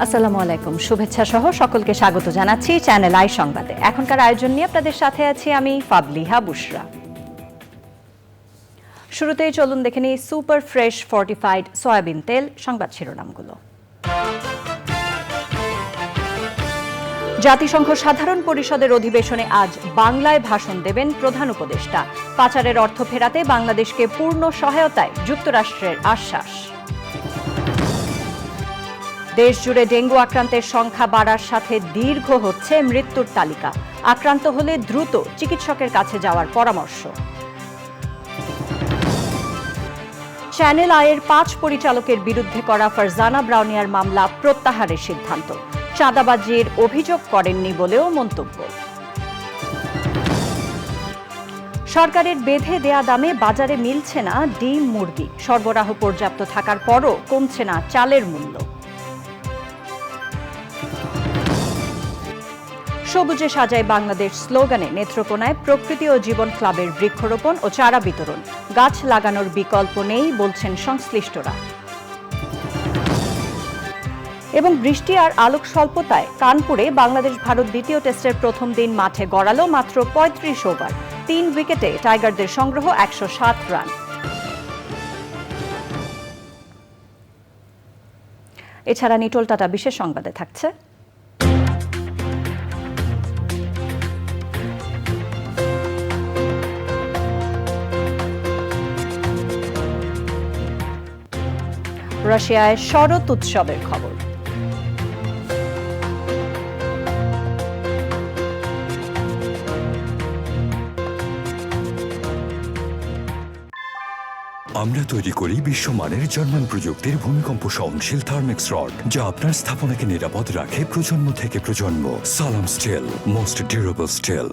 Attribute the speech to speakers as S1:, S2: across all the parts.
S1: আসসালামু আলাইকুম, শুভেচ্ছা সহ সকলকে স্বাগত জানাচ্ছি চ্যানেল আই সংবাদে। এখনকার আয়োজন নিয়ে আপনাদের সাথে আছি আমি ফাবলিহা বুশরা। শুরুতেই চলুন দেখে নিই সুপার ফ্রেশ ফর্টিফাইড সয়াবিন তেল সংবাদ শিরোনামগুলো। জাতিসংঘ সাধারণ পরিষদের অধিবেশনে আজ বাংলায় ভাষণ দেবেন প্রধান উপদেষ্টা। পাচারের অর্থ ফেরাতে বাংলাদেশকে পূর্ণ সহায়তায় যুক্তরাষ্ট্রের আশ্বাস। দেশজুড়ে ডেঙ্গু আক্রান্তের সংখ্যা বাড়ার সাথে দীর্ঘ হচ্ছে মৃত্যুর তালিকা। আক্রান্ত হলে দ্রুত চিকিৎসকের কাছে যাওয়ার পরামর্শ। চ্যানেল আইয়ের 5 পরিচালকের বিরুদ্ধে করা ফারজানা ব্রাউনিয়ার মামলা প্রত্যাহারের সিদ্ধান্ত। চাঁদাবাজির অভিযোগ করেননি বলেও মন্তব্য। সরকারের বেঁধে দেয়া দামে বাজারে মিলছে না ডিম মুরগি। সরবরাহ পর্যাপ্ত থাকার পরও কমছে না চালের মূল্য। সবুজে সাজায় বাংলাদেশ স্লোগানে নেত্রকোনায় প্রকৃতি ও জীবন ক্লাবের বৃক্ষরোপণ ও চারা বিতরণ। গাছ লাগানোর বিকল্প নেই বলছেন সংশ্লিষ্টরা। এবং বৃষ্টি আর আলোক স্বল্পতায় কানপুরে বাংলাদেশ ভারত দ্বিতীয় টেস্টের প্রথম দিন মাঠে গড়ালো মাত্র 35 ওভার। 3 উইকেটে টাইগারদের সংগ্রহ 107 রান। এছাড়া নিটোল টাটা বিশেষ সংবাদে থাকছে রাশিয়ায় শরৎ উৎসবের খবর।
S2: আমরা তৈরি করি বিশ্বমানের জার্মান প্রযুক্তির ভূমিকম্প সহনশীল থার্মেক্স রড, যা আপনার স্থাপনাকে নিরাপদ রাখে প্রজন্ম থেকে প্রজন্ম। সালাম স্টিল, মোস্ট ডিউরেবল স্টিল।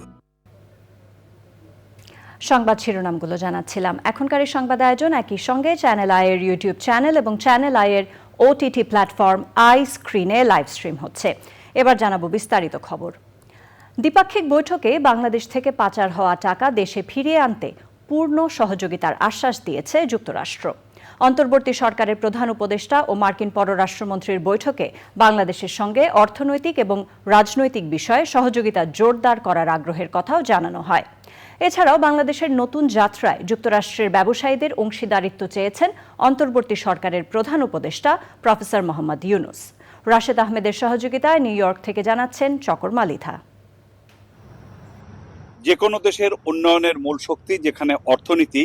S1: সংবাদ শিরোনামগুলো জানাচ্ছিলাম। এখনকার এই সংবাদ আয়োজন একই সঙ্গে চ্যানেল আইয়ের ইউটিউব চ্যানেল এবং চ্যানেল আইয়ের ওটিটি প্ল্যাটফর্ম আই স্ক্রিনে লাইভ স্ট্রিম হচ্ছে। এবার জানাবো বিস্তারিত খবর। দ্বিপাক্ষিক বৈঠকে বাংলাদেশ থেকে পাচার হওয়া টাকা দেশে ফিরিয়ে আনতে পূর্ণ সহযোগিতার আশ্বাস দিয়েছে যুক্তরাষ্ট্র। অন্তর্বর্তী সরকারের প্রধান উপদেষ্টা ও মার্কিন পররাষ্ট্রমন্ত্রীর বৈঠকে বাংলাদেশের সঙ্গে অর্থনৈতিক এবং রাজনৈতিক বিষয়ে সহযোগিতা জোরদার করার আগ্রহের কথাও জানানো হয়। এছাড়াও বাংলাদেশের নতুন যাত্রায় যুক্তরাষ্ট্রের ব্যবসায়ীদের অংশীদারিত্ব চেয়েছেন অন্তর্বর্তী সরকারের প্রধান উপদেষ্টা প্রফেসর মোহাম্মদ ইউনুস। রাশেদ আহমেদের সহযোগিতায় নিউ ইয়র্ক থেকে জানাচ্ছেন চকর মালিথা।
S3: যে কোনো দেশের উন্নয়নের মূল শক্তি যেখানে অর্থনীতি,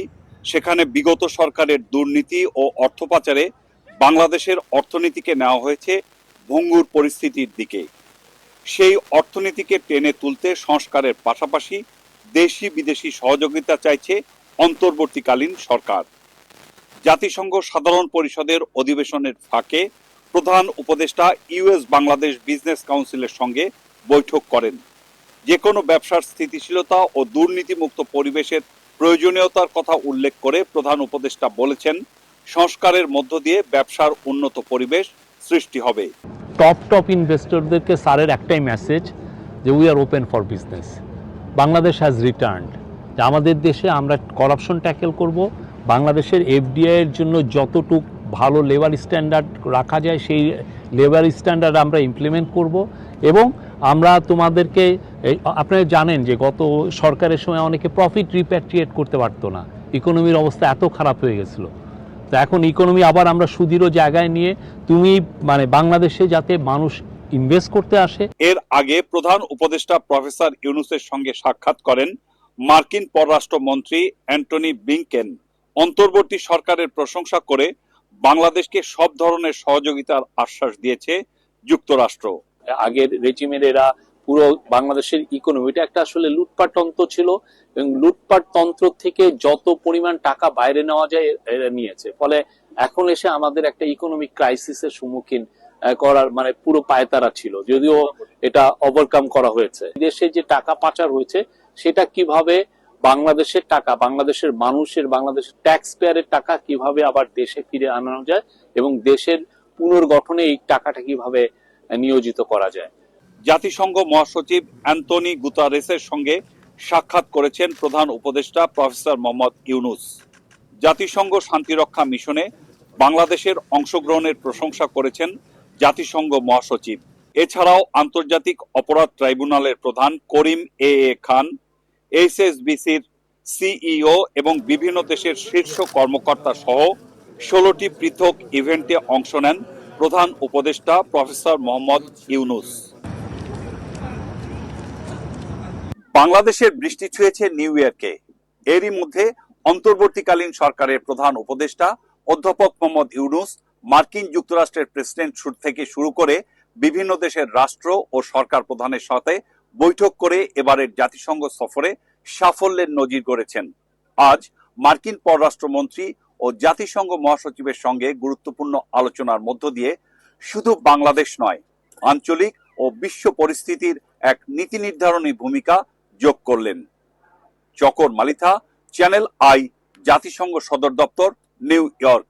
S3: সেখানে বিগত সরকারের দুর্নীতি ও অর্থ পাচারে বাংলাদেশের অর্থনীতিকে নেওয়া হয়েছে ভঙ্গুর পরিস্থিতির দিকে। সেই অর্থনীতিকে টেনে তুলতে সংস্কারের পাশাপাশি দেশি বিদেশি সহযোগিতা চাইছে অন্তর্বর্তীকালীন সরকার। জাতিসংঘ সাধারণ পরিষদের অধিবেশনের ফাঁকে প্রধান উপদেষ্টা ইউএস বাংলাদেশ বিজনেস কাউন্সিলের সঙ্গে বৈঠক করেন। যে কোনো ব্যবসার স্থিতিশীলতা ও দুর্নীতিমুক্ত পরিবেশের প্রয়োজনীয়তার কথা উল্লেখ করে প্রধান উপদেষ্টা বলেছেন, সংস্কারের মধ্য দিয়ে ব্যবসার উন্নত পরিবেশ সৃষ্টি হবে।
S4: টপ ইনভেস্টরদেরকে স্যারের একটাই মেসেজ যে we are open for business. Bangladesh has returned, যে আমাদের দেশে আমরা করাপশন ট্যাকেল করব। বাংলাদেশের এফডিআই এর জন্য যতটুক ভালো লেবার স্ট্যান্ডার্ড রাখা যায় সেই লেবার স্ট্যান্ডার্ড আমরা ইমপ্লিমেন্ট করব। এবং আমরা তোমাদেরকে, আপনারা জানেন যে গত সরকারের সময় অনেকে প্রফিট রিপ্যাট্রিয়েট করতে পারতো না, ইকোনমির অবস্থা এত খারাপ হয়ে গেছিলো। তো এখন ইকোনমি আবার আমরা সুদৃঢ় জায়গায় নিয়ে বাংলাদেশে যাতে মানুষ ইনভেস্ট করতে আসে।
S3: এর আগে প্রধান উপদেষ্টা প্রফেসর ইউনুসের সঙ্গে সাক্ষাৎ করেন মার্কিন পররাষ্ট্রমন্ত্রী অ্যান্টনি ব্লিংকেন। অন্তর্বর্তী সরকারের প্রশংসা করে বাংলাদেশকে সব ধরনের সহযোগিতার আশ্বাস দিয়েছে যুক্তরাষ্ট্র।
S4: আগের রেজিমের এরা পুরো বাংলাদেশের ইকোনমিটা একটা আসলে লুটপাট তন্ত্র ছিল, এবং লুটপাট তন্ত্র থেকে যত পরিমাণ টাকা বাইরে নেওয়া যায় এরা নিয়েছে। ফলে এখন এসে আমাদের একটা ইকোনমিক ক্রাইসিসের সম্মুখীন করার পুরো পায়তারা ছিল, যদিও এটা ওভারকাম করা হয়েছে। দেশে যে টাকা পাচার হয়েছে সেটা কিভাবে বাংলাদেশের টাকা, বাংলাদেশের মানুষের, বাংলাদেশের ট্যাক্স পেয়ারের টাকা কিভাবে আবার দেশে ফিরে আনানো যায় এবং দেশের পুনর্গঠনে এই টাকাটা কিভাবে নিয়োজিত করা যায়।
S3: জাতিসংঘ মহাসচিব অ্যান্টনি গুতারেসের সঙ্গে সাক্ষাৎ করেছেন প্রধান উপদেষ্টা প্রফেসর মোহাম্মদ ইউনুস। জাতিসংঘ শান্তিরক্ষা মিশনে বাংলাদেশের অংশগ্রহণের প্রশংসা করেছেন জাতিসংঘ মহাসচিব। এছাড়াও আন্তর্জাতিক অপরাধ ট্রাইব্যুনালের প্রধান করিম এ খান, এইচএসবিসির সিইও এবং বিভিন্ন দেশের শীর্ষ কর্মকর্তা সহ 16টি পৃথক ইভেন্টে অংশ নেন প্রধান উপদেষ্টা প্রফেসর মোহাম্মদ ইউনূস। বাংলাদেশের বৃষ্টি ছুঁয়েছে নিউ ইয়র্কে। এরই মধ্যে অন্তর্বর্তীকালীন সরকারের প্রধান উপদেষ্টা অধ্যাপক মোহাম্মদ ইউনূস মার্কিন যুক্তরাষ্ট্রের প্রেসিডেন্ট থেকে শুরু করে বিভিন্ন দেশের রাষ্ট্র ও সরকার প্রধানের সাথে বৈঠক করে এবারের জাতিসংঘ সফরে সাফল্যের নজির গড়েছেন। আজ মার্কিন পররাষ্ট্রমন্ত্রী ও জাতিসংঘ মহাসচিবের সঙ্গে গুরুত্বপূর্ণ আলোচনার মধ্য দিয়ে শুধু বাংলাদেশ নয়, আঞ্চলিক ও বিশ্ব পরিস্থিতির এক নীতি নির্ধারণী ভূমিকা যোগ করলেন। চকর মালিথা, চ্যানেল আই, জাতিসংঘ সদর দপ্তর, নিউ ইয়র্ক।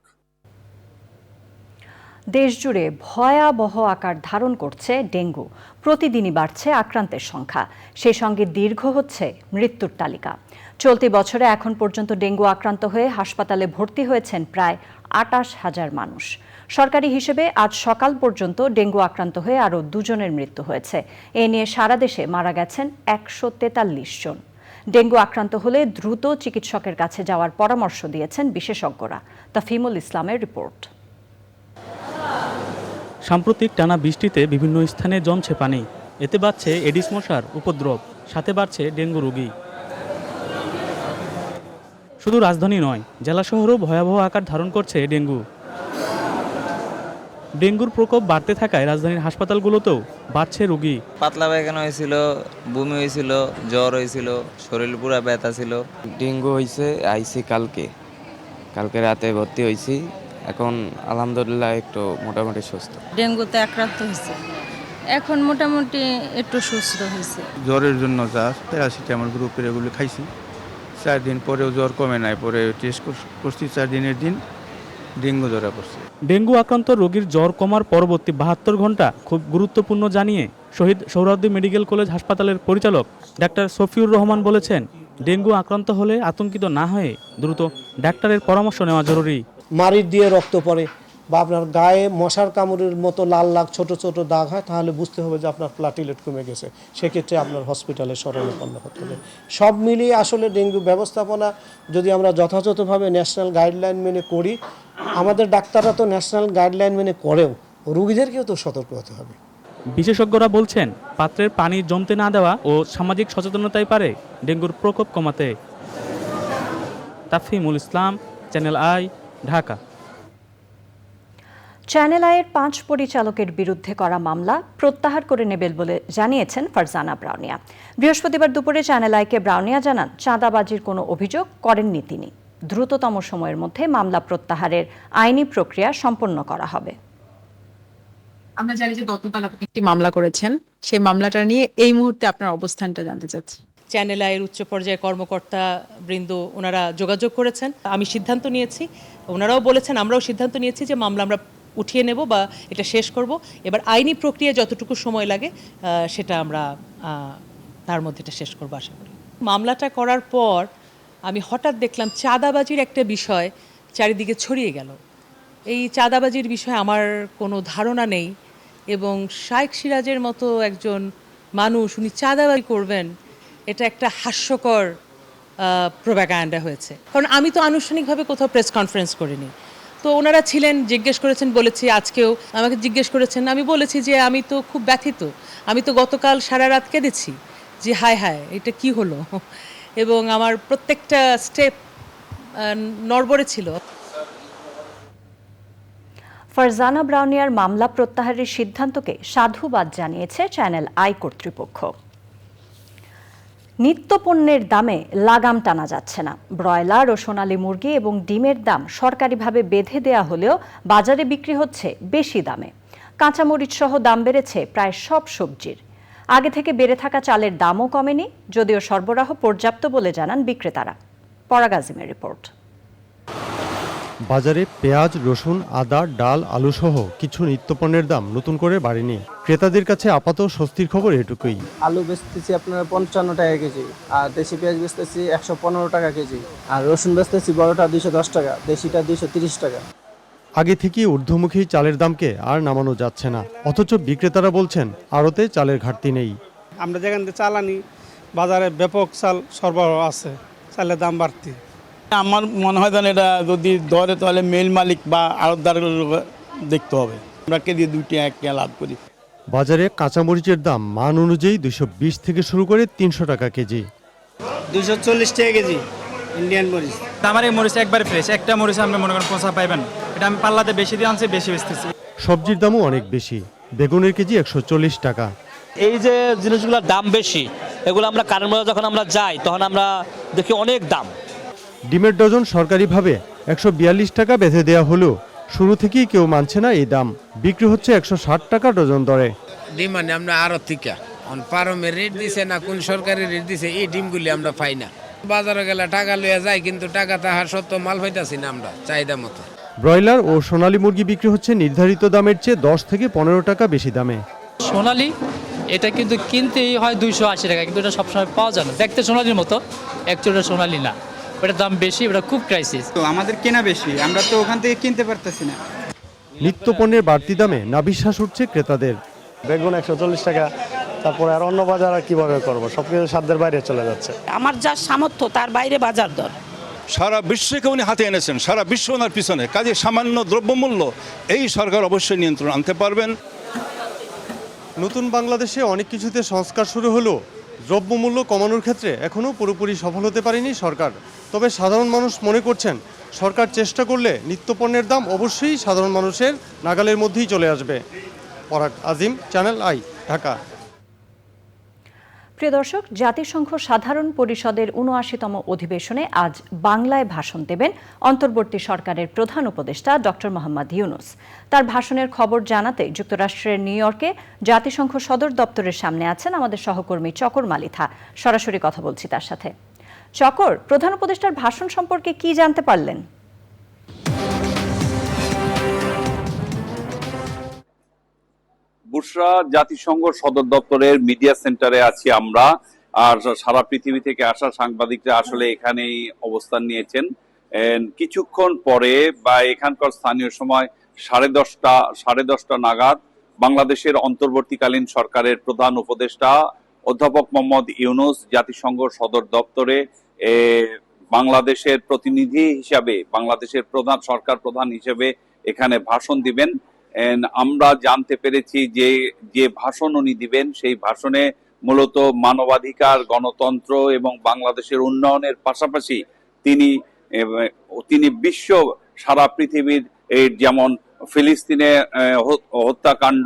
S1: দেশজুড়ে ভয়াবহ আকার ধারণ করছে ডেঙ্গু। প্রতিদিনই বাড়ছে আক্রান্তের সংখ্যা, সেই সঙ্গে দীর্ঘ হচ্ছে মৃত্যুর তালিকা। চলতি বছরে এখন পর্যন্ত ডেঙ্গু আক্রান্ত হয়ে হাসপাতালে ভর্তি হয়েছেন প্রায় 28,000 মানুষ। সরকারি হিসেবে আজ সকাল পর্যন্ত ডেঙ্গু আক্রান্ত হয়ে আরও 2 জনের মৃত্যু হয়েছে। এ নিয়ে সারা দেশে মারা গেছেন 143 জন। ডেঙ্গু আক্রান্ত হলে দ্রুত চিকিৎসকের কাছে যাওয়ার পরামর্শ দিয়েছেন বিশেষজ্ঞরা। তাফিমুল ইসলামের রিপোর্ট।
S5: সাম্প্রতিক টানা বৃষ্টিতে বিভিন্ন স্থানে জমছে পানি, এতে বাড়ছে এডিস মশার উপদ্রব, সাথে বাড়ছে ডেঙ্গু রোগী। শুধু রাজধানী নয়, জেলা শহরেও ভয়াবহ আকার ধারণ করছে ডেঙ্গু। ডেঙ্গুর প্রকোপ বাড়তে থাকায় রাজধানীর হাসপাতালগুলোতেও বাড়ছে রোগী।
S6: পাতলা পায়খানা হয়েছিল, বমি হয়েছিল, জ্বর হয়েছিল, শরীর পুরা ব্যথা ছিল।
S7: ডেঙ্গু হয়েছে, আইসি কালকে রাতে ভর্তি হয়েছি, এখন আলহামদুলিল্লাহ একটু মোটামুটি সুস্থ।
S8: ডেঙ্গুতে আক্রান্ত হয়েছে, এখন মোটামুটি একটু সুস্থ হয়েছে।
S9: জ্বরের জন্য যা প্যারাসিটামল গ্রুপের এগুলো খাইছি, 4 দিন পরেও জ্বর কমে নাই, পরে টেস্ট করছি 4 দিনের দিন ডেঙ্গু ধরা পড়ছে।
S5: ডেঙ্গু আক্রান্ত রোগীর জ্বর কমার পরবর্তী 72 ঘন্টা খুব গুরুত্বপূর্ণ জানিয়ে শহীদ সোহরাওয়ার্দী মেডিকেল কলেজ হাসপাতালের পরিচালক ডাক্তার সফিউর রহমান বলেছেন, ডেঙ্গু আক্রান্ত হলে আতঙ্কিত না হয়ে দ্রুত ডাক্তারের পরামর্শ নেওয়া জরুরি।
S10: মাড়ির দিয়ে রক্ত পড়ে বা আপনার গায়ে মশার কামড়ের মতো লাল লাল ছোট ছোট দাগ হয়, তাহলে বুঝতে হবে যে আপনার প্লাটিলেট কমে গেছে, সেক্ষেত্রে আপনার হসপিটালে শরণাপন্ন হতে হবে। সব মিলিয়ে আসলে ডেঙ্গু ব্যবস্থাপনা যদি আমরা যথাযথভাবে ন্যাশনাল গাইডলাইন মেনে করি, আমাদের ডাক্তাররা তো ন্যাশনাল গাইডলাইন মেনে করেও, রোগীদেরকেও তো সতর্ক হতে হবে।
S5: বিশেষজ্ঞরা বলছেন, পাত্রের পানি জমতে না দেওয়া ও সামাজিক সচেতনতাই পারে ডেঙ্গুর প্রকোপ কমাতে। তাফিমুল ইসলাম, চ্যানেল আই, ঢাকা।
S1: চ্যানেল আইয়ের 5 পরিচালকের বিরুদ্ধে করা মামলা প্রত্যাহার করে নেবেন বলে জানিয়েছেন ফারজানা ব্রাউনিয়া। বৃহস্পতিবার দুপুরে চ্যানেল আইকে ব্রাউনিয়া জানান, চাঁদাবাজির কোনো অভিযোগ করেননি তিনি। দ্রুততম সময়ের মধ্যে মামলা প্রত্যাহারের আইনি প্রক্রিয়া সম্পন্ন করা হবে।
S11: আমরা জানি যে গতকাল আপনি একটি মামলা করেছেন, সেই মামলাটা নিয়ে এই মুহূর্তে আপনার অবস্থানটা জানতে চাচ্ছি।
S12: চ্যানেল আইয়ের উচ্চ পর্যায়ে কর্মকর্তা বৃন্দ ওনারা যোগাযোগ করেছেন, আমি সিদ্ধান্ত নিয়েছি, ওনারাও বলেছেন, আমরাও সিদ্ধান্ত নিয়েছি যে মামলা আমরা উঠিয়ে নেব বা এটা শেষ করব। এবার আইনি প্রক্রিয়া যতটুকু সময় লাগে সেটা আমরা তার মধ্যে এটা শেষ করবো আশা করি। মামলাটা করার পর আমি হঠাৎ দেখলাম চাঁদাবাজির একটা বিষয় চারিদিকে ছড়িয়ে গেল। এই চাঁদাবাজির বিষয়ে আমার কোনো ধারণা নেই, এবং শাইখ সিরাজের মতো একজন মানুষ উনি চাঁদাবাজি করবেন, এটা একটা হাস্যকর প্রোপাগান্ডা হয়েছে। কারণ আমি তো আনুষ্ঠানিকভাবে কোথাও প্রেস কনফারেন্স করিনি, তো ওনারা ছিলেন, জিজ্ঞেস করেছেন, বলেছি, আজকেও আমাকে জিজ্ঞেস করেছেন, আমি বলেছি যে আমি তো খুব ব্যথিত, আমি তো গতকাল সারা রাত কেঁদেছি যে হায় হায় এটা কি হলো, এবং আমার প্রত্যেকটা স্টেপ নড়বড়ে ছিল।
S1: ফারজানা ব্রাউনিয়ার মামলা প্রত্যাহারের সিদ্ধান্তকে সাধুবাদ জানিয়েছে চ্যানেল আই কর্তৃপক্ষ। নিত্যপণ্যের দামে লাগাম টানা যাচ্ছে না। ব্রয়লার ও সোনালী মুরগি এবং ডিমের দাম সরকারিভাবে বেঁধে দেয়া হলেও বাজারে বিক্রি হচ্ছে বেশি দামে। কাঁচামরিচ সহ দাম বেড়েছে প্রায় সব সবজির। আগে থেকে বেড়ে থাকা চালের দামও কমেনি, যদিও সরবরাহ পর্যাপ্ত বলে জানান বিক্রেতারা। পরাগ আজিমের রিপোর্ট।
S13: বাজারে পেঁয়াজ, রসুন, আদা, ডাল, আলু সহ কিছু নিত্যপণ্যের দাম নতুন করে বাড়েনি। ক্রেতাদের কাছে আপাতত স্বস্তির খবর এটুকুই।
S14: আলু বেচতেছি আপনার 55 টাকা কেজি, আর দেশি পেঁয়াজ বেচতেছি 115 টাকা কেজি, আর রসুন বেচতেছি বড়টা 210 টাকা, দেশিটা 230 টাকা।
S13: আগে থেকেই ঊর্ধ্বমুখী চালের দামকে আর নামানো যাচ্ছে না, অথচ বিক্রেতারা বলছেন আড়তে চালের ঘাটতি নেই।
S14: আমরা যেখান থেকে চাল আনি বাজারে ব্যাপক চাল সরবরাহ আছে, চালের দাম বাড়তি।
S15: আমার মনে হয় যেন এটা যদি ধরে তাহলে মেল মালিক বা আড়তদার দেখতে হবে। আমরা কেজি 2 টাকা 1 টাকা লাভ করি।
S13: বাজারে কাঁচামরিচের দাম মান অনুযায়ী 220 থেকে শুরু করে 300 টাকা কেজি।
S14: 240 টাকা কেজি ইন্ডিয়ান মরিচ।
S5: আমার এই মরিচ একবারে ফ্রেশ, একটা মরিচ আপনি মনে করেন পচা পাইবেন। এটা আমি পাল্লাতে বেশি দিয়ে আনছি, বেশি বেচতেছি।
S13: সবজির দামও অনেক বেশি, বেগুনের কেজি 140 টাকা।
S16: এই যে জিনিসগুলোর দাম বেশি, এগুলো আমরা কারণ যখন আমরা যাই তখন আমরা দেখি অনেক দাম।
S13: ডিমের ডজন সরকারিভাবে 142 টাকা বেঁধে দেওয়া হলেও শুরু থেকেই কেউ মানছে না এই দাম। বিক্রি হচ্ছে 160 টাকা ডজন দরে।
S17: ডিম মানে আমরা আরো থেকে পারমের রেট দিছে না কোন সরকারি রেট দিছে, এই ডিমগুলি আমরা পাই না। বাজারে গেলে টাকা লইয়া যায়, কিন্তু টাকা তাহার সত্ত্বেও মাল পাইতাছি না আমরা চাহিদা মতো।
S13: ব্রয়লার ও সোনালী মুরগি বিক্রি হচ্ছে নির্ধারিত দামের চেয়ে 10 থেকে 15 টাকা বেশি দামে।
S18: সোনালী এটা কিন্তু কিনতেই হয় 280 টাকা, কিন্তু এটা সবসময় পাওয়া যায় না। দেখতে সোনালির মতো, অ্যাকচুয়ালি সোনালী না, ওটার দাম বেশি, ওটা খুব ক্রাইসিস।
S14: তো আমাদের কেনা বেশি, আমরা তো ওখান থেকে কিনতে পারতেছি না।
S13: নিত্যপণ্যের বাড়তি দামে নাভিশ্বাস উঠছে ক্রেতাদের।
S19: বেগুন 140 টাকা, তারপরে আর অন্য বাজার আর কিভাবে করবো, সবকিছু সাধ্যের বাইরে চলে যাচ্ছে।
S20: আমার যা সামর্থ্য তার বাইরে বাজার দর।
S21: সারা বিশ্বকে উনি হাতে এনেছেন, সারা বিশ্ব ওনার পিছনে, কাজে সামান্য দ্রব্যমূল্য এই সরকার অবশ্যই নিয়ন্ত্রণ আনতে পারবেন।
S13: নতুন বাংলাদেশে অনেক কিছুতে সংস্কার শুরু হলেও দ্রব্যমূল্য কমানোর ক্ষেত্রে এখনও পুরোপুরি সফল হতে পারেনি সরকার। তবে সাধারণ মানুষ মনে করছেন সরকার চেষ্টা করলে নিত্যপণ্যের দাম অবশ্যই সাধারণ মানুষের নাগালের মধ্যেই চলে আসবে। পরাগ আজিম, চ্যানেল আই, ঢাকা।
S1: প্রিয় দর্শক, জাতিসংঘ সাধারণ পরিষদের ৭৯তম অধিবেশনে আজ বাংলায় ভাষণ দেবেন অন্তর্বর্তী সরকারের প্রধান উপদেষ্টা ডক্টর মোহাম্মদ ইউনূস। তার ভাষণের খবর জানাতে যুক্তরাষ্ট্রের নিউ ইয়র্কে জাতিসংঘ সদর দপ্তরের সামনে আছেন আমাদের সহকর্মী চকর মালিথা। সরাসরি কথা বলছি তার সাথে। চকর, প্রধান উপদেষ্টার ভাষণ সম্পর্কে কি জানতে পারলেন?
S3: বুশরা, জাতিসংঘ সদর দপ্তরের মিডিয়া সেন্টারে আছি আমরা, আর সারা পৃথিবী থেকে আসা সাংবাদিকরা আসলে এখানেই অবস্থান নিয়েছেন। কিছুক্ষণ পরে বা এখানকার স্থানীয় সময় 10:30 নাগাদ বাংলাদেশের অন্তর্বর্তীকালীন সরকারের প্রধান উপদেষ্টা অধ্যাপক মোহাম্মদ ইউনূস জাতিসংঘ সদর দপ্তরে বাংলাদেশের প্রতিনিধি হিসাবে, বাংলাদেশের সরকার প্রধান হিসেবে এখানে ভাষণ দিবেন। আমরা জানতে পেরেছি যে ভাষণ উনি দিবেন সেই ভাষণে মূলত মানবাধিকার, গণতন্ত্র এবং বাংলাদেশের উন্নয়নের পাশাপাশি তিনি বিশ্ব, সারা পৃথিবীর যেমন ফিলিস্তিনে হত্যাকাণ্ড,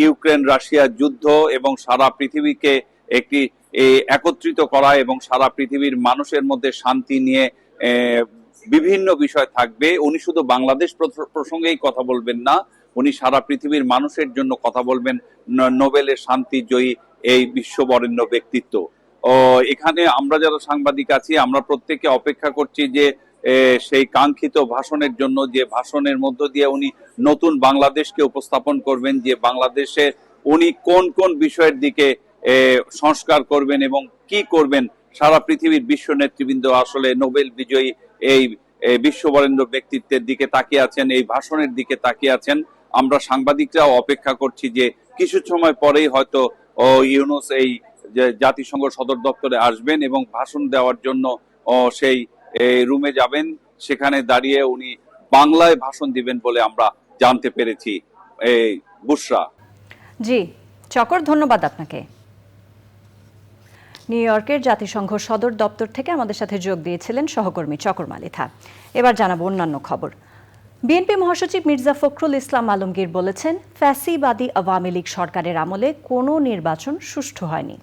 S3: ইউক্রেন রাশিয়া যুদ্ধ এবং সারা পৃথিবীকে একটি একত্রিত করা এবং সারা পৃথিবীর মানুষের মধ্যে শান্তি নিয়ে বিভিন্ন বিষয় থাকবে। উনি শুধু বাংলাদেশ প্রসঙ্গেই কথা বলবেন না, উনি সারা পৃথিবীর মানুষের জন্য কথা বলবেন। নোবেলের শান্তি জয়ী এই বিশ্ববরেণ্য ব্যক্তিত্ব। এখানে আমরা যারা সাংবাদিক আছি আমরা প্রত্যেকে অপেক্ষা করছি যে সেই কাঙ্ক্ষিত ভাষণের জন্য, যে ভাষণের মধ্য দিয়ে উনি নতুন বাংলাদেশকে উপস্থাপন করবেন, যে বাংলাদেশে উনি কোন কোন বিষয়ের দিকে সংস্কার করবেন এবং কি করবেন। সারা পৃথিবীর বিশ্ব নেতৃবৃন্দ আসলে নোবেল বিজয়ী এই বিশ্ববরেণ্য ব্যক্তিত্বের দিকে তাকিয়ে আছেন, এই ভাষণের দিকে তাকিয়ে আছেন। আমরা সাংবাদিকরাও অপেক্ষা করছি যে কিছু সময় পরেই হয়তো ইউনূস এই জাতিসংঘ সদর দপ্তরে আসবেন এবং ভাষণ দেওয়ার জন্য সেই রুমে যাবেন। সেখানে দাঁড়িয়ে উনি বাংলায় ভাষণ দিবেন বলে আমরা জানতে পেরেছি। বুশরা।
S1: জি চকর, ধন্যবাদ আপনাকে। নিউ ইয়র্কের জাতিসংঘ সদর দপ্তর থেকে আমাদের সাথে যোগ দিয়েছিলেন সহকর্মী চকর মালিথা। এবার জানাবো অন্যান্য খবর। বিএনপি মহাসচিব মির্জা ফখরুল ইসলাম আলমগীর বলেছেন, ফ্যাসিবাদী আওয়ামী লীগ সরকারের আমলে কোনো নির্বাচন সুষ্ঠু হয়নি।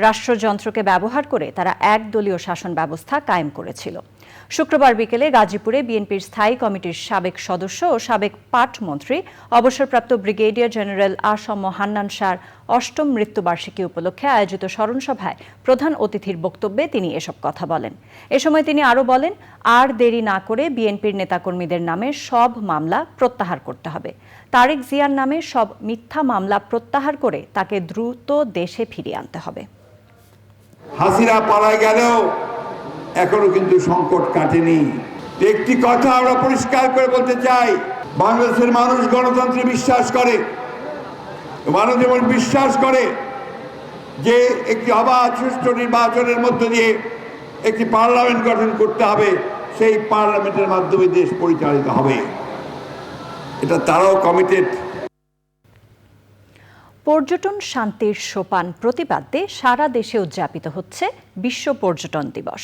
S1: রাষ্ট্রযন্ত্রকে ব্যবহার করে তারা একদলীয় শাসন ব্যবস্থা কায়েম করেছিল। শুক্রবার বিকেলে গাজীপুরে বিএনপির স্থায়ী কমিটির সাবেক সদস্য ও সাবেক পাটমন্ত্রী অবসরপ্রাপ্ত ব্রিগেডিয়ার জেনারেল আসম হান্নান শাহর ৮ম মৃত্যুবার্ষিকী উপলক্ষে আয়োজিত স্মরণসভায় প্রধান অতিথির বক্তব্যে তিনি এসব কথা বলেন। এ সময় তিনি আরও বলেন, আর দেরি না করে বিএনপির নেতাকর্মীদের নামে সব মামলা প্রত্যাহার করতে হবে। তারেক জিয়ার নামে সব মিথ্যা মামলা প্রত্যাহার করে তাকে দ্রুত দেশে ফিরিয়ে আনতে হবে।
S22: হাসিনা পালায় গেলেও এখনো কিন্তু সংকট কাটেনি। একটি কথা আমরা পরিষ্কার করে বলতে চাই, বাংলাদেশের মানুষ গণতন্ত্রে বিশ্বাস করে, মানুষ যেমন বিশ্বাস করে যে একটি অবাধ সুষ্ঠু নির্বাচনের মধ্য দিয়ে একটি পার্লামেন্ট গঠন করতে হবে, সেই পার্লামেন্টের মাধ্যমে দেশ পরিচালিত হবে, এটা তারাও কমিটেড।
S1: পর্যটন শান্তির সোপান প্রতিপাদ্যে সারা দেশে উদযাপিত হচ্ছে বিশ্ব পর্যটন দিবস।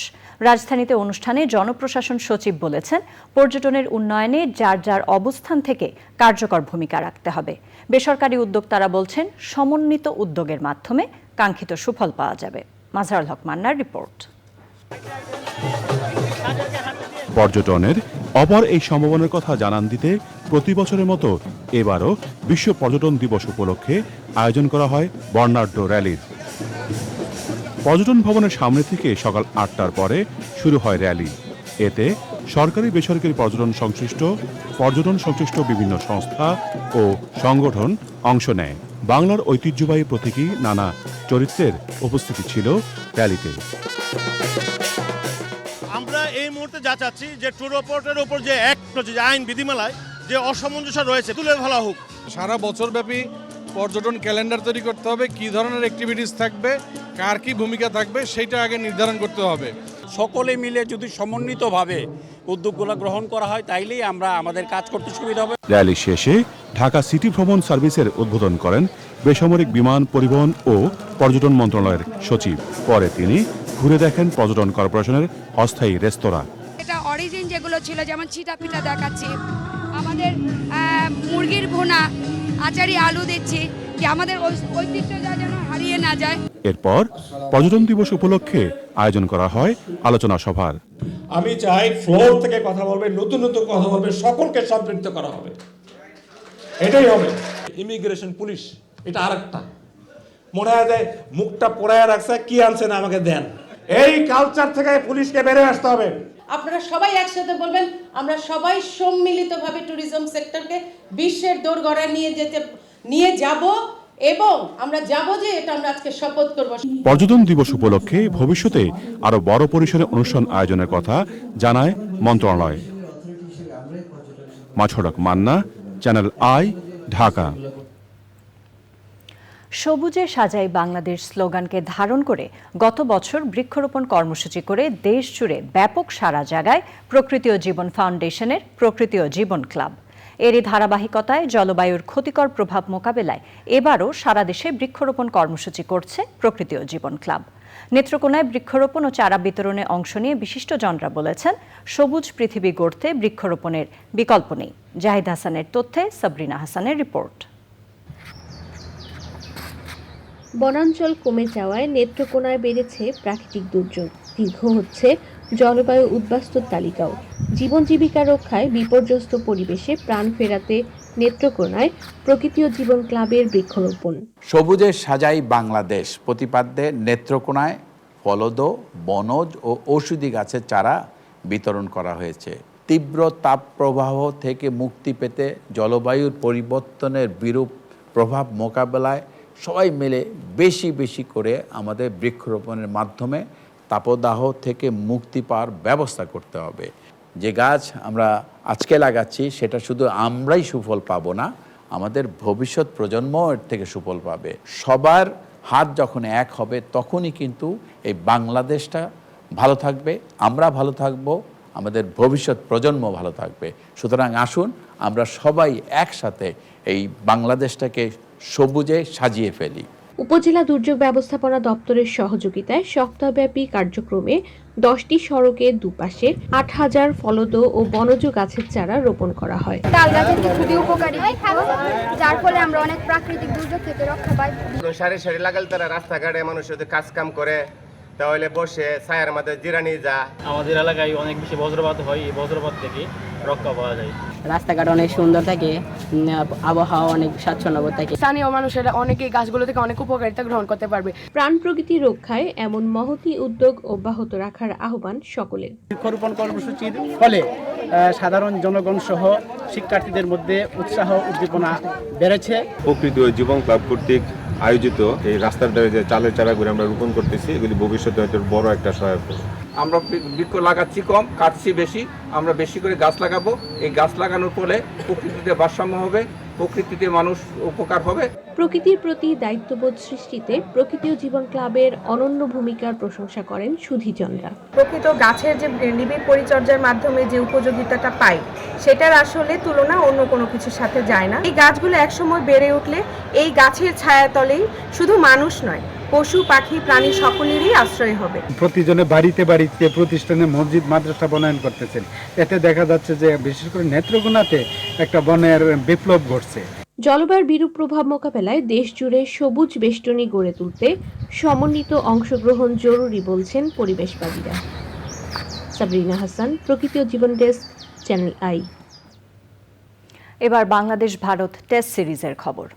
S1: রাজধানীতে অনুষ্ঠানে জনপ্রশাসন সচিব বলেছেন, পর্যটনের উন্নয়নে যার যার অবস্থান থেকে কার্যকর ভূমিকা রাখতে হবে। বেসরকারি উদ্যোক্তারা বলছেন, সমন্বিত উদ্যোগের মাধ্যমে কাঙ্ক্ষিত সুফল পাওয়া যাবে। মাজহারুল হক মান্নার রিপোর্ট।
S2: পর্যটনের অপার এই সম্ভাবনার কথা জানান দিতে প্রতি বছরের মতো এবারও বিশ্ব পর্যটন দিবস উপলক্ষে আয়োজন করা হয় বর্ণাঢ্য র্যালির। পর্যটন ভবনের সামনে থেকে সকাল ৮টার পরে শুরু হয় র্যালি। এতে সরকারি বেসরকারি পর্যটন সংশ্লিষ্ট বিভিন্ন সংস্থা ও সংগঠন অংশ নেয়। বাংলার ঐতিহ্যবাহী প্রতীকী নানা চরিত্রের উপস্থিতি ছিল র্যালিতে।
S4: আমরা এই মুহূর্তে যা চাচ্ছি যে ট্যুর অপারেটরের উপর যে অ্যাক্ট হচ্ছে, যে আইন বিধিমালায় যে অসামঞ্জস্য রয়েছে তুলে ফেলা হোক।
S23: সারা বছরব্যাপী পর্যটন ক্যালেন্ডার তৈরি করতে হবে, কি ধরনের অ্যাক্টিভিটিস থাকবে, কার কি ভূমিকা থাকবে সেটা আগে নির্ধারণ করতে হবে।
S24: সকলে মিলে যদি সমন্বিতভাবে উদ্যোগগুলো গ্রহণ করা হয়, তাইলেই আমরা আমাদের কাজ করতে সুবিধা হবে।
S2: র্যালি শেষে ঢাকা সিটি ভ্রমণ সার্ভিসের উদ্বোধন করেন বেসামরিক বিমান পরিবহন ও পর্যটন মন্ত্রণালয়ের সচিব। পরে তিনি ঘুরে দেখেন পর্যটন কর্পোরেশনের অস্থায়ী রেস্তোরাঁ।
S25: এটা অরিজিন যেগুলো ছিল, যেমন চিটা পিঠা দেখাচ্ছি, আমাদের মুরগির ভুনা, আচারি আলু দিচ্ছি, কি আমাদের ঐতিহ্য যেন হারিয়ে না যায়।
S2: এরপর পর্যটন দিবস উপলক্ষে আয়োজন করা হয় আলোচনা সভার।
S26: আমি চাই ফ্লোর থেকে কথা বলবে, নতুন নতুন কথা বলবে, সকলকে সম্পৃক্ত করা হবে, এটাই হবে। ইমিগ্রেশন পুলিশ এটা আরেকটা মনে হয় যে মুখটা পোড়ায় রাখছে, কি আনছেন আমাকে দেন। এই কালচার থেকে পুলিশকে বেরিয়ে আসতে হবে।
S27: আপনারা সবাই একসাথে বলবেন, আমরা সবাই সম্মিলিতভাবে ট্যুরিজম সেক্টরকে বিশ্বের দোরগোড়ায় নিয়ে যাব, এবং আমরা যাব যে এটা আমরা আজকে শপথ করব।
S2: পর্যটন দিবস উপলক্ষে ভবিষ্যতে আরো বড় পরিসরে অনুষ্ঠান আয়োজনের কথা জানায় মন্ত্রণালয়। মাজহারুল হক মান্না, চ্যানেল আই, ঢাকা।
S1: সবুজে সাজাই বাংলাদেশ স্লোগানকে ধারণ করে গত বছর বৃক্ষরোপণ কর্মসূচি করে দেশ জুড়ে ব্যাপক সাড়া জাগায় প্রকৃতি ও জীবন ফাউন্ডেশনের প্রকৃতি ও জীবন ক্লাব। এরই ধারাবাহিকতায় জলবায়ুর ক্ষতিকর প্রভাব মোকাবেলায় এবারও সারা দেশে বৃক্ষরোপণ কর্মসূচি করছে প্রকৃতি ও জীবন ক্লাব। নেত্রকোনায় বৃক্ষরোপণ ও চারা বিতরণে অংশ নিয়ে বিশিষ্টজনরা বলেছেন, সবুজ পৃথিবী গড়তে বৃক্ষরোপণের বিকল্প নেই। জাহিদ হাসানের তথ্যে সাবরিনা হাসানের রিপোর্ট।
S28: বনাঞ্চল কমে যাওয়ায় নেত্রকোনায় বেড়েছে প্রাকৃতিক দুর্যোগ, দীর্ঘ হচ্ছে জলবায়ু উদ্বাস্তুর তালিকাও। জীবন জীবিকা রক্ষায় বিপর্যস্ত পরিবেশে প্রাণ ফেরাতে নেত্রকোনায় প্রকৃতি ও জীবন ক্লাবের বৃক্ষরোপণ।
S29: সবুজে সাজাই বাংলাদেশ প্রতিপাদ্যে নেত্রকোনায় ফলদ, বনজ ও ঔষধি গাছের চারা বিতরণ করা হয়েছে। তীব্র তাপপ্রবাহ থেকে মুক্তি পেতে জলবায়ুর পরিবর্তনের বিরূপ প্রভাব মোকাবেলায় সবাই মিলে বেশি বেশি করে আমাদের বৃক্ষরোপণের মাধ্যমে তাপদাহ থেকে মুক্তি পাওয়ার ব্যবস্থা করতে হবে। যে গাছ আমরা আজকে লাগাচ্ছি সেটা শুধু আমরাই সুফল পাবো না, আমাদের ভবিষ্যৎ প্রজন্ম এর থেকে সুফল পাবে। সবার হাত যখন এক হবে তখনই কিন্তু এই বাংলাদেশটা ভালো থাকবে, আমরা ভালো থাকব, আমাদের ভবিষ্যৎ প্রজন্ম ভালো থাকবে। সুতরাং আসুন আমরা সবাই একসাথে এই বাংলাদেশটাকে সবুজে সাজিয়ে ফেলি।
S28: উপজেলা দুর্যোগ ব্যবস্থাপনা দপ্তরের সহযোগিতায় সপ্তাহব্যাপী কার্যক্রমে 10টি সড়কের দুপাশে 8000 ফলদ ও বনজ গাছের চারা রোপণ করা হয়।
S30: তাল গাছের খুবই উপকারী, যার ফলে আমরা অনেক প্রাকৃতিক দুর্যোগ থেকে রক্ষা পাই।
S31: সারি সারি লাগাল তারা রাস্তাঘাটে মানুষ যদি কাজ কাম করে তাহলে বসে ছায়ার মধ্যে জিরানি যা।
S32: আমাদের এলাকায় অনেক বেশি বজ্রপাত হয়, এই বজ্রপাত থেকে রক্ষা পাওয়া যায়।
S33: রাস্তাঘাট অনেক সুন্দর থাকে, আবহাওয়া অনেক স্বাচ্ছন্দ্য থাকে।
S30: স্থানীয় মানুষেরা অনেকেই গাছগুলো থেকে অনেক উপকারিতা গ্রহণ করতে পারবে।
S28: প্রাণ প্রকৃতি রক্ষায় এমন মহতি উদ্যোগ অব্যাহত রাখার আহ্বান সকলের।
S34: বৃক্ষরোপণ কর্মসূচির ফলে সাধারণ জনগণ সহ শিক্ষার্থীদের মধ্যে উৎসাহ উদ্দীপনা বেড়েছে।
S35: প্রকৃতি ও জীবন ক্লাব কর্তৃক আয়োজিত এই রাস্তার ধারে যে চালের চারাগুলি আমরা রোপণ করতেছি, এগুলি ভবিষ্যতে হয়তো বড় একটা সহায়ক হবে।
S36: আমরা বৃক্ষ লাগাচ্ছি কম, কাটছি বেশি,
S5: আমরা বেশি করে গাছ লাগাবো। এই গাছ লাগানোর ফলে প্রকৃতিতে ভারসাম্য হবে, প্রকৃতিতে মানুষ উপকার হবে।
S28: প্রকৃতির প্রতি দায়িত্ববোধ সৃষ্টিতে প্রকৃতি ও জীবন ক্লাবের অনন্য ভূমিকার প্রশংসা করেন সুধীজনরা।
S6: প্রকৃত গাছের যে নিবিড় পরিচর্যার মাধ্যমে যে উপযোগিতাটা পাই, সেটার আসলে তুলনা অন্য কোনো কিছুর সাথে যায় না। এই গাছগুলো একসময় বেড়ে উঠলে এই গাছের ছায়াতলেই শুধু মানুষ নয়, পশু পাখি প্রাণী সকলেরই আশ্রয় হবে।
S34: প্রতিজনে বাড়িতে বাড়িতে প্রতিষ্ঠানে মসজিদ মাদ্রাসা বনায়ন করতেছেন, এতে দেখা যাচ্ছে যে বিশেষ করে নেত্রকোনাতে একটা বনের বিপ্লব ঘটছে।
S28: জলবায়ুর বিরূপ প্রভাব মোকাবেলায় দেশ জুড়ে সবুজ বেষ্টনী গড়ে তুলতে সমন্বিত অংশগ্রহণ জরুরি বলছেন পরিবেশবাদীরা। সাবরিনা হাসান, প্রকৃতি ও জীবন ডেস্ক, চ্যানেল আই।
S1: এবার বাংলাদেশ ভারত টেস্ট সিরিজের খবর।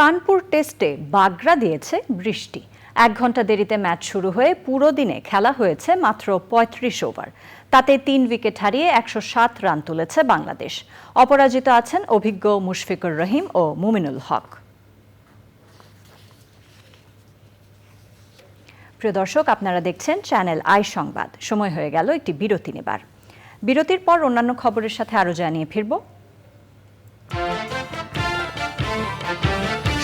S1: কানপুর টেস্টে বাগড়া দিয়েছে বৃষ্টি। 1 ঘন্টা দেরিতে ম্যাচ শুরু হয়ে পুরো দিনে খেলা হয়েছে মাত্র 35 ওভার। তাতে 3 উইকেট হারিয়ে 107 রান তুলেছে বাংলাদেশ। অপরাজিত আছেন অভিজ্ঞ মুশফিকুর রহিম ও মুমিনুল হক। প্রিয় দর্শক, আপনারা দেখছেন চ্যানেল আই সংবাদ। সময় হয়ে গেল একটি বিরতি নেবার। বিরতির পর অন্যান্য খবরের সাথে আরো জানিয়ে ফিরব।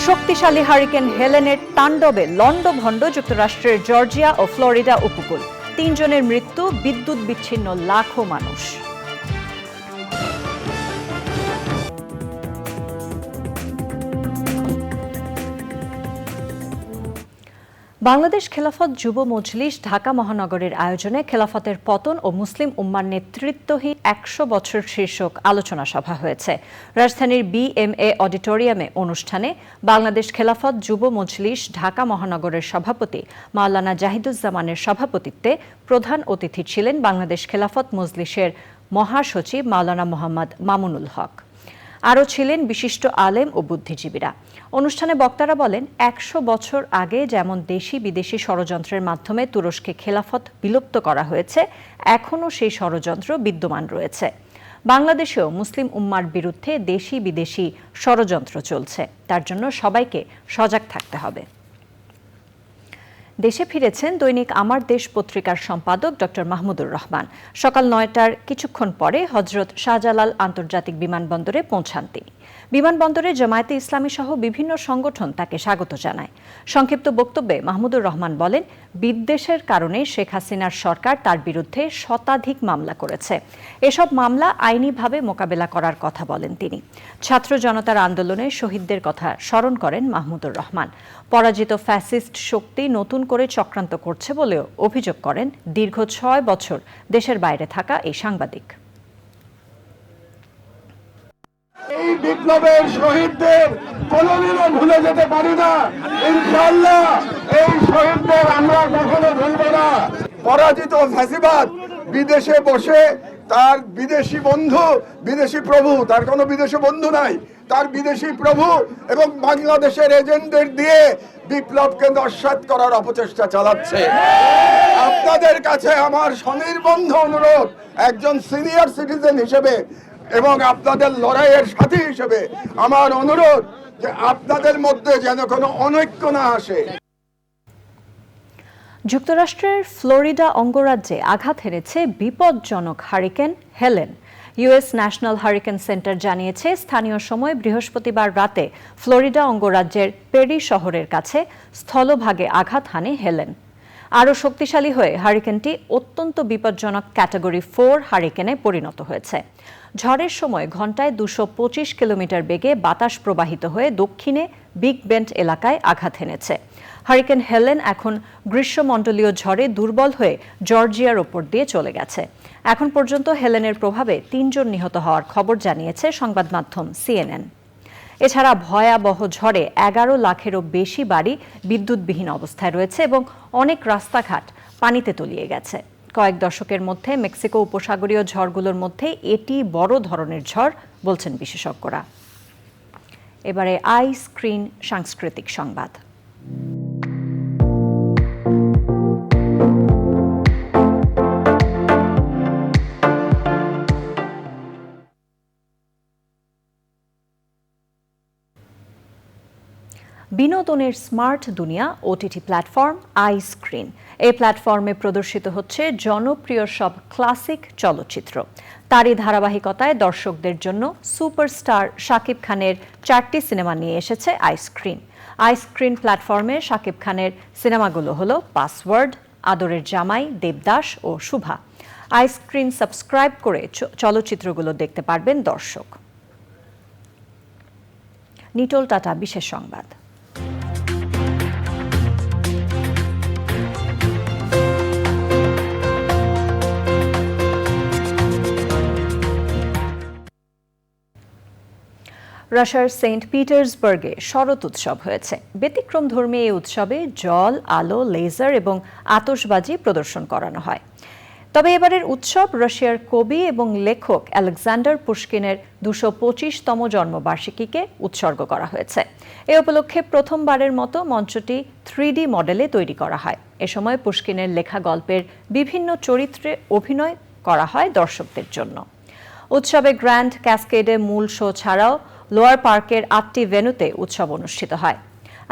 S1: শক্তিশালী হারিকেন হেলেনের তাণ্ডবে লন্ডভন্ড যুক্তরাষ্ট্রের জর্জিয়া ও ফ্লোরিডা উপকূল। 3 জনের মৃত্যু, বিদ্যুৎ বিচ্ছিন্ন লাখো মানুষ। বাংলাদেশ খেলাফত যুব মজলিস ঢাকা মহানগরের আয়োজনে খেলাফতের পতন ও মুসলিম উম্মার নেতৃত্বহীন 100 বছর শীর্ষক আলোচনা সভা হয়েছে। রাজধানীর BMA অডিটোরিয়ামে অনুষ্ঠানে বাংলাদেশ খেলাফত যুব মজলিস ঢাকা মহানগরের সভাপতি মাওলানা জাহিদুজ্জামানের সভাপতিত্বে প্রধান অতিথি ছিলেন বাংলাদেশ খেলাফত মজলিসের মহাসচিব মাওলানা মোহাম্মদ মামুনুল হক। আরও ছিলেন বিশিষ্ট আলেম ও বুদ্ধিজীবীরা। অনুষ্ঠানে বক্তারা বলেন, 100 বছর আগে যেমন দেশি বিদেশি ষড়যন্ত্রের মাধ্যমে তুরস্কে খেলাফত বিলুপ্ত করা হয়েছে, এখনও সেই ষড়যন্ত্র বিদ্যমান রয়েছে। বাংলাদেশেও মুসলিম উম্মার বিরুদ্ধে দেশি বিদেশি ষড়যন্ত্র চলছে, তার জন্য সবাইকে সজাগ থাকতে হবে। দেশে ফিরেছেন দৈনিক আমার দেশ পত্রিকার সম্পাদক ডক্টর মাহমুদুর রহমান। সকাল 9টার কিছুক্ষণ পরে হজরত শাহজালাল আন্তর্জাতিক বিমানবন্দরে পৌঁছান তিনি। বিমানবন্দরে জামায়াতে ইসলামী সহ বিভিন্ন সংগঠন তাকে স্বাগত জানায়। সংক্ষিপ্ত বক্তব্যে মাহমুদুর রহমান বলেন, বিদ্বেষের কারণে শেখ হাসিনার সরকার তার বিরুদ্ধে শতাধিক মামলা করেছে। এসব মামলা আইনিভাবে মোকাবেলা করার কথা বলেন তিনি। ছাত্র জনতার আন্দোলনে শহীদদের কথা স্মরণ করেন মাহমুদুর রহমান। পরাজিত ফ্যাসিস্ট শক্তি নতুন করে চক্রান্ত করছে বলেও অভিযোগ করেন দীর্ঘ 6 বছর দেশের বাইরে থাকা এই সাংবাদিক।
S22: এই বিপ্লবের শহীদদের কোনোদিনও ভুলে যেতে পারি না। ইনশাআল্লাহ এই শহীদদের আমরা কখনো ভুলব না। পরাজিত ফ্যাসিবাদ বিদেশে বসে তার বিদেশি বন্ধু, বিদেশি প্রভু, তার কোনো বিদেশি বন্ধু নাই, তার বিদেশি প্রভু এবং বাংলাদেশের এজেন্টদের দিয়ে বিপ্লবকে নস্যাৎ করার অপচেষ্টা চালাচ্ছে। আপনাদের কাছে আমার সনির্বন্ধ অনুরোধ, একজন সিনিয়র সিটিজেন হিসেবে এবং আপনাদের লড়াইয়ের সাথী হিসেবে আমার অনুরোধ যে আপনাদের মধ্যে যেন কোনো অনৈক্য না আসে।
S1: যুক্তরাষ্ট্রের ফ্লোরিডা অঙ্গরাজ্যে আঘাত হেনেছে বিপজ্জনক hurricane Helen. US national hurricane centre জানিয়েছে, স্থানীয় সময় বৃহস্পতিবার রাতে ফ্লোরিডা অঙ্গরাজ্যের পেরি শহরের কাছে স্থলভাগে আঘাত হানে হেলেন। আরও শক্তিশালী হয়ে হারিকেনটি অত্যন্ত বিপজ্জনক ক্যাটাগরি 4 হারিকেনে পরিণত হয়েছে। ঝড়ের সময় ঘন্টায় 225 কিলোমিটার বেগে বাতাস প্রবাহিত হয়ে দক্ষিণে বিগ বেন্ড এলাকায় আঘাত হেনেছে। হারিকেন হেলেন এখন গ্রীষ্মমণ্ডলীয় ঝড়ে দুর্বল হয়ে জর্জিয়ার ওপর দিয়ে চলে গেছে। এখন পর্যন্ত হেলেনের প্রভাবে 3 জন নিহত হওয়ার খবর জানিয়েছে সংবাদ মাধ্যম CNN। এছাড়া ভয়াবহ ঝড়ে 11 লাখেরও বেশি বাড়ি বিদ্যুৎবিহীন অবস্থায় রয়েছে এবং অনেক রাস্তাঘাট পানিতে তলিয়ে গেছে। কয়েক দশকের মধ্যে মেক্সিকো উপসাগরীয় ঝড়গুলোর মধ্যে এটি বড় ধরনের ঝড় বলছেন বিশেষজ্ঞরা। এবারে আই স্ক্রিন সাংস্কৃতিক সংবাদ। বিনোদনের স্মার্ট দুনিয়া ওটিটি প্ল্যাটফর্ম আই স্ক্রিন। এই প্ল্যাটফর্মে প্রদর্শিত হচ্ছে জনপ্রিয় সব ক্লাসিক চলচ্চিত্র। তারই ধারাবাহিকতায় দর্শকদের জন্য সুপারস্টার শাকিব খানের 4টি সিনেমা নিয়ে এসেছে আই স্ক্রিন। আই স্ক্রিন প্ল্যাটফর্মে শাকিব খানের সিনেমাগুলো হলো পাসওয়ার্ড, আদরের জামাই, দেবদাস ও শুভা। আই স্ক্রিন সাবস্ক্রাইব করে চলচ্চিত্রগুলো দেখতে পারবেন দর্শক। নিটোল টাটা বিশেষ সংবাদ। রাশিয়ার সেন্ট পিটার্সবার্গে শরৎ উৎসব হয়েছে। ব্যতিক্রমধর্মী এই উৎসবে জল, আলো, লেজার এবং আতশবাজি প্রদর্শন করানো হয়। তবে এবারের উৎসব রাশিয়ার কবি এবং লেখক আলেকজান্ডার পুশকিনের 225তম জন্মবার্ষিকীকে উৎসর্গ করা হয়েছে। এ উপলক্ষে প্রথমবারের মতো মঞ্চটি 3D মডেলে তৈরি করা হয়। এ সময় পুশকিনের লেখা গল্পের বিভিন্ন চরিত্রে অভিনয় করা হয় দর্শকদের জন্য। উৎসবে গ্র্যান্ড ক্যাসকেডে মূল শো ছাড়াও লোয়ার পার্কের 8টি ভেন্যুতে উৎসব অনুষ্ঠিত হয়।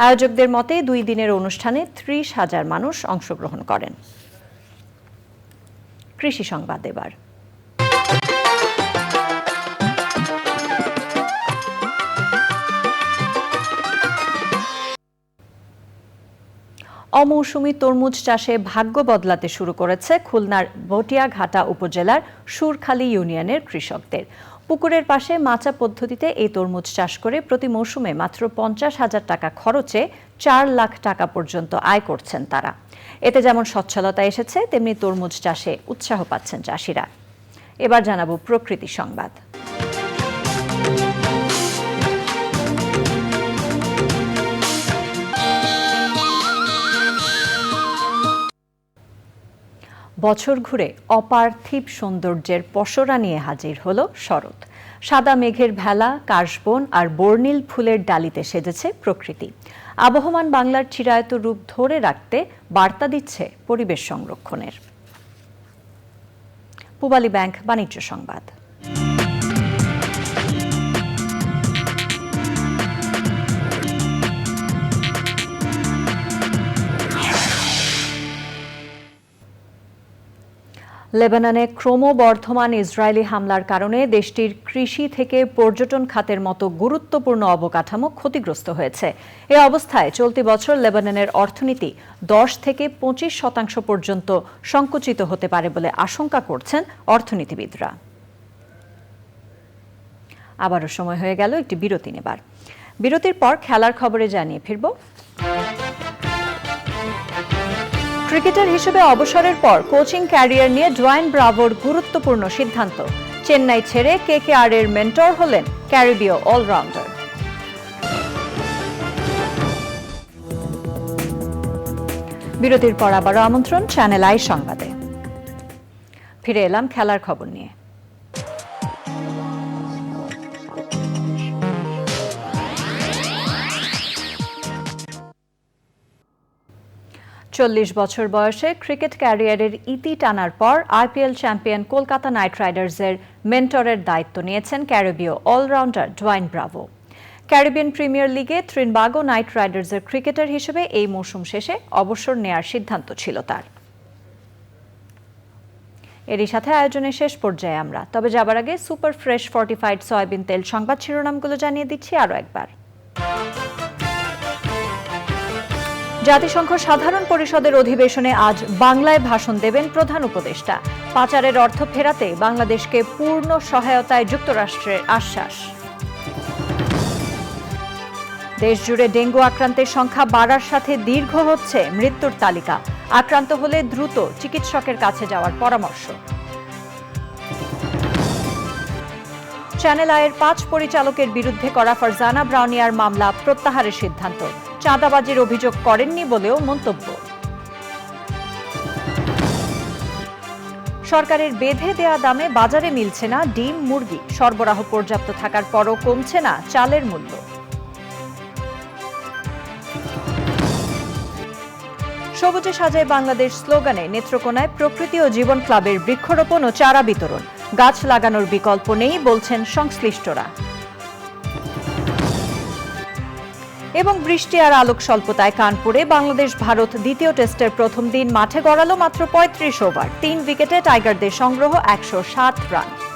S1: আয়োজকদের মতে 2 দিনের অনুষ্ঠানে 30,000 মানুষ অংশগ্রহণ করেন। কৃষি সংবাদ এবার। অমৌসুমী তরমুজ চাষে ভাগ্য বদলাতে শুরু করেছে খুলনার বটিয়াঘাটা উপজেলার সুরখালী ইউনিয়নের কৃষকদের। পুকুরের পাশে মাচা পদ্ধতিতে এই তরমুজ চাষ করে প্রতি মৌসুমে মাত্র 50,000 টাকা খরচে 4 লাখ টাকা পর্যন্ত আয় করছেন তারা। এতে যেমন সচ্ছলতা এসেছে, তেমনি তরমুজ চাষে উৎসাহ পাচ্ছেন চাষিরা। এবার জানাবো প্রকৃতি সংবাদ। বছর ঘুরে অপার্থিব সৌন্দর্যের পসরা নিয়ে হাজির হলো শরৎ। সাদা মেঘের ভেলা, কাশবন আর বর্ণিল ফুলের ডালিতে সেজেছে প্রকৃতি। আবহমান বাংলার চিরায়ত রূপ ধরে রাখতে বার্তা দিচ্ছে পরিবেশ সংরক্ষণের। পূবালী ব্যাংক বাণিজ্য সংবাদ। লেবাননে ক্রমবর্ধমান ইসরায়েলি হামলার কারণে দেশটির কৃষি থেকে পর্যটন খাতের মতো গুরুত্বপূর্ণ অবকাঠামো ক্ষতিগ্রস্ত হয়েছে। এ অবস্থায় চলতি বছর লেবাননের অর্থনীতি 10 থেকে 25% পর্যন্ত সংকুচিত হতে পারে বলে আশঙ্কা করছেন অর্থনীতিবিদরা। আবারও সময় হয়ে গেল একটি বিরতি নেবার। বিরতির পর খেলার খবরে জানিয়ে ফিরব। ক্রিকেটার হিসেবে অবসরের পর কোচিং ক্যারিয়ার নিয়ে ডোয়াইন ব্রাভোর গুরুত্বপূর্ণ সিদ্ধান্ত। চেন্নাই ছেড়ে কেকেআর এর মেন্টর হলেন ক্যারিবীয় অলরাউন্ডার। বিরতির পর আবারও আমন্ত্রণ চ্যানেল আই সংবাদে। ফিরে এলাম খেলার খবর নিয়ে। চল্লিশ বছর বয়সে ক্রিকেট ক্যারিয়ারের ইতি টানার পর আইপিএল চ্যাম্পিয়ন কলকাতা নাইট রাইডার্সের মেন্টরের দায়িত্ব নিয়েছেন ক্যারিবীয় allrounder Dwayne Bravo. Caribbean premier লিগে ত্রিনবাগো নাইট রাইডার্সের ক্রিকেটার হিসেবে এই মৌসুম শেষে অবসর নেয়ার সিদ্ধান্ত ছিল তার। এরই সাথে আয়োজনের শেষ পর্যায়ে আমরা। তবে যাবার আগে সুপার ফ্রেশ ফর্টিফাইড সয়াবিন তেল সংবাদ শিরোনামগুলো জানিয়ে দিচ্ছি আরও একবার। জাতিসংঘ সাধারণ পরিষদের অধিবেশনে আজ বাংলায় ভাষণ দেবেন প্রধান উপদেষ্টা। পাচারের অর্থ ফেরাতে বাংলাদেশকে পূর্ণ সহায়তায় যুক্তরাষ্ট্রের আশ্বাস। দেশজুড়ে ডেঙ্গু আক্রান্তের সংখ্যা বাড়ার সাথে দীর্ঘ হচ্ছে মৃত্যুর তালিকা। আক্রান্ত হলে দ্রুত চিকিৎসকের কাছে যাওয়ার পরামর্শ। চ্যানেল আইয়ের 5 পরিচালকের বিরুদ্ধে করা ফারজানা ব্রাউনিয়ার মামলা প্রত্যাহারের সিদ্ধান্ত। চাঁদাবাজির অভিযোগ করেননি বলেও মন্তব্য। সরকারের বেঁধে দেয়া দামে বাজারে মিলছে না ডিম, মুরগি। সরবরাহ পর্যাপ্ত থাকার পরও কমছে না চালের মূল্য। সবুজে সাজায় বাংলাদেশ স্লোগানে নেত্রকোনায় প্রকৃতি ও জীবন ক্লাবের বৃক্ষরোপণ ও চারা বিতরণ। গাছ লাগানোর বিকল্প নেই বলছেন সংশ্লিষ্টরা। এবং বৃষ্টি আর আলোক স্বল্পতায় কানপুরে বাংলাদেশ ভারত দ্বিতীয় টেস্টের প্রথম দিন মাঠে গড়ালো মাত্র ৩৫ ওভার, ৩ উইকেটে টাইগারদের সংগ্রহ ১০৭ রান।